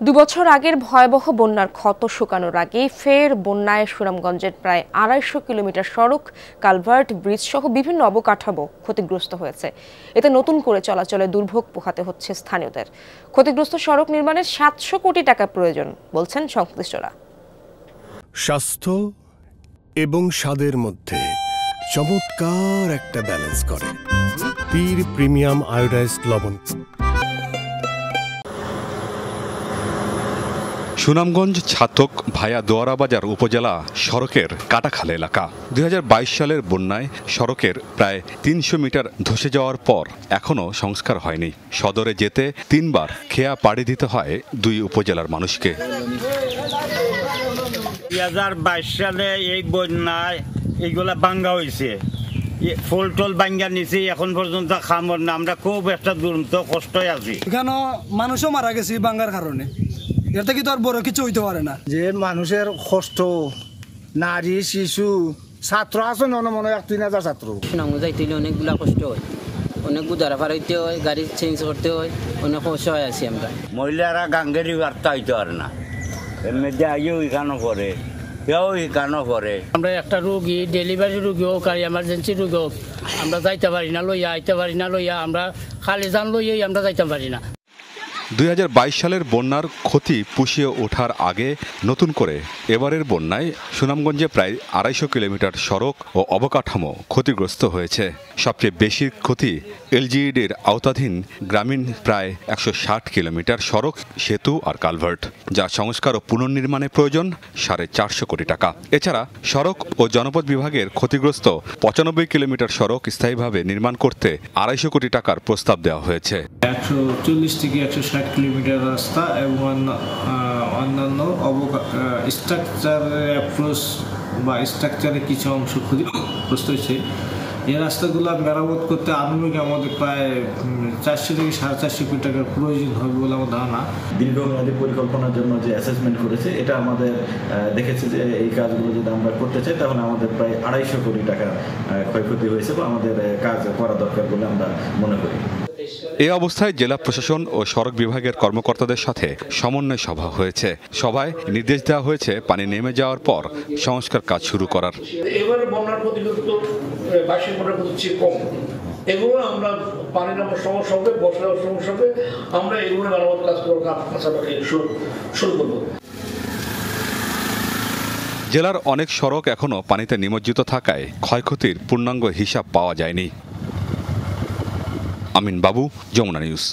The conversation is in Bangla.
দুবছর আগের ভয়াবহ বন্যার ক্ষত শুকানোর আগেই ফের বন্যায় সুনামগঞ্জের প্রায় ২৫০ কিলোমিটার সড়ক, কালভার্ট, ব্রিজ সহ বিভিন্ন অবকাঠামো ক্ষতিগ্রস্ত হয়েছে। এতে নতুন করে চলাচলে দুর্ভোগ পোহাতে হচ্ছে স্থানীয়দের। ক্ষতিগ্রস্ত সড়ক নির্মাণে ৭০০ কোটি টাকা প্রয়োজন বলছেন সংশ্লিষ্টরা। স্বাস্থ্য এবং স্বাদের মধ্যে চমৎকার একটা ব্যালেন্স করে পীর প্রিমিয়াম আয়োডাইজড লবণ। সুনামগঞ্জ ছাতক ভায়া দোয়ারাবাজার উপজেলা সড়কের কাটাখাল এলাকা ২০২২ সালের বন্যায় সড়কের প্রায় ৩০০ মিটার ধসে যাওয়ার পর এখনও সংস্কার হয়নি। সদরে যেতে ৩ বার খেয়া পাড়ি দিতে হয় দুই উপজেলার মানুষকে। ২০২২ সালে এই বন্যায় এইগুলা ভাঙ্গা হয়েছে, ফুল টল ভাঙ্গা নিছি, এখন পর্যন্ত খামর না। আমরা খুব একটা দুরন্ত কষ্টই আছি। এখানে মানুষও মারা গেছে ভাঙ্গার কারণে। এর থেকে তো আর বড় কিছু হইতে পারে না। যে মানুষের কষ্ট, নারী শিশু ছাত্র আছে মনে হয় ৩,০০০ ছাত্র। সুনামগঞ্জ যাইতে অনেকগুলা কষ্ট হয়, অনেক গুদারা পার হইতে হয়, গাড়ি চেঞ্জ করতে হয়, অনেক অসহায় আছি আমরা। মহিলারা গাঙ্গেরি বার্তা হইতে পারে না, এর মধ্যে আইও এখানো পরে পরে আমরা একটা রোগী, ডেলিভারি রোগী হোক আর এমার্জেন্সি রোগী হোক, আমরা যাইতে পারি না লইয়া, আইতে পারি না লইয়া, আমরা খালি যান লইয়াই আমরা যাইতে পারি না। ২০২২ সালের বন্যার ক্ষতি পুষিয়ে ওঠার আগে নতুন করে এবারের বন্যায় সুনামগঞ্জে প্রায় ২৫০ কিলোমিটার সড়ক ও অবকাঠামো ক্ষতিগ্রস্ত হয়েছে। সবচেয়ে বেশি ক্ষতি এলজিইডির আওতাধীন গ্রামীণ প্রায় ১৬০ কিলোমিটার সড়ক, সেতু আর কালভার্ট, যা সংস্কার ও পুনর্নির্মাণে প্রয়োজন ৪৫০ কোটি টাকা। এছাড়া সড়ক ও জনপদ বিভাগের ক্ষতিগ্রস্ত ৯৫ কিলোমিটার সড়ক স্থায়ীভাবে নির্মাণ করতে ২৫০ কোটি টাকার প্রস্তাব দেওয়া হয়েছে। ১৪০ থেকে ১৬০ কিলোমিটার রাস্তা এবং অন্যান্য স্ট্রাকচারের অ্যাপ্রোচ বা স্ট্রাকচারের কিছু অংশ ক্ষতিগ্রস্ত হয়েছে। এই রাস্তাগুলো মেরামত করতে আনুমানিক আমাদের প্রায় ৪০০ থেকে ৪৫০ কোটি টাকার প্রয়োজন হবে বলে আমার ধারণা। দীর্ঘমেয়াদী পরিকল্পনার জন্য যে অ্যাসেসমেন্ট করেছে, এটা আমাদের দেখেছে যে এই কাজগুলো যদি আমরা করতে চাই তাহলে আমাদের প্রায় ২৫০ কোটি টাকা ক্ষয়ক্ষতি হয়েছে বা আমাদের কাজ করা দরকার বলে আমরা মনে করি। এই অবস্থায় জেলা প্রশাসন ও সড়ক বিভাগের কর্মকর্তাদের সাথে সমন্বয় সভা হয়েছে। সভায় নির্দেশ দেওয়া হয়েছে পানি নেমে যাওয়ার পর সংস্কার কাজ শুরু করার। এবারে বন্যার প্রতিরোধ ২২ বন্যার চেয়ে কম, এগুলো আমরা পানি নামার সমস্যা হবে, বর্ষা হওয়ার সমস্যা হবে, আমরা এগুলো মেরামত কাজ শুরু করবো। জেলার অনেক সড়ক এখনও পানিতে নিমজ্জিত থাকায় ক্ষয়ক্ষতির পূর্ণাঙ্গ হিসাব পাওয়া যায়নি। আমিন বাবু, যমুনা নিউজ।